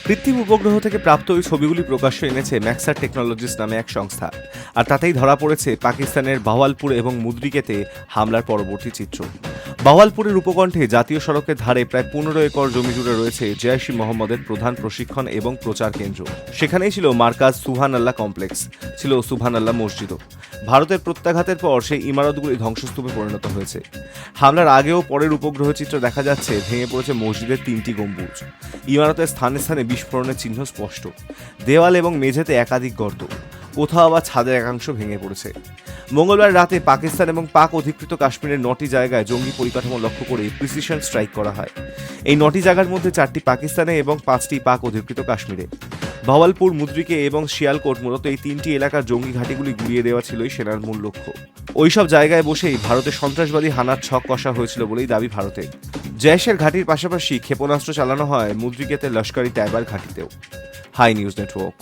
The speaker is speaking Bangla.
কৃত্রিম উপগ্রহ থেকে প্রাপ্ত ওই ছবিগুলি প্রকাশ্যে এনেছে ম্যাক্সার টেকনোলজিস নামে এক সংস্থা। আর তাতেই ধরা পড়েছে পাকিস্তানের বাওয়ালপুর এবং মুদ্রিকেতে হামলার পরবর্তী চিত্র। বাওয়ালপুরের উপকণ্ঠে জাতীয় সড়কের ধারে প্রায় 15 একর জমি জুড়ে রয়েছে জৈশ-ই মোহাম্মদের প্রধান প্রশিক্ষণ এবং প্রচার কেন্দ্র। সেখানেই ছিল মার্কাজ সুবহান আল্লাহ কমপ্লেক্স, ছিল সুবহান আল্লাহ মসজিদও। ভারতের প্রত্যাঘাতের পর সেই ইমারতগুলি ধ্বংসস্তূপে পরিণত হয়েছে। হামলার আগেও পরের উপগ্রহ চিত্র দেখা যাচ্ছে ভেঙে পড়েছে মসজিদের 3টি গম্বুজ। ইমারতের স্থানে স্থানে বিস্ফোরণের চিহ্ন স্পষ্ট। দেওয়াল এবং মেঝেতে একাধিক গর্ত, কোথাও আবার ছাদের একাংশ ভেঙে পড়েছে। মঙ্গলবার রাতে পাকিস্তান এবং পাক অধিকৃত কাশ্মীরের 9টি জায়গায় জঙ্গি পরিকাঠামো লক্ষ্য করে প্রিসিশন স্ট্রাইক করা হয়। এই 9টি জায়গার মধ্যে 4টি পাকিস্তানে এবং 5টি পাক অধিকৃত কাশ্মীরে। ভাওয়ালপুর, মুদ্রিকে এবং শিয়ালকোট, মূলত এই 3টি এলাকার জঙ্গি ঘাঁটিগুলি গুড়িয়ে দেওয়া ছিলই সেনার মূল লক্ষ্য। ওইসব জায়গায় বসেই ভারতের সন্ত্রাসবাদী হানার ছক কষা হয়েছিল বলেই দাবি ভারতের। জৈশের ঘাঁটির পাশাপাশি ক্ষেপণাস্ত্র চালানো হয় মুদ্রিকেতে লস্করি তৈবার ঘাঁটিতেও। Hi news network.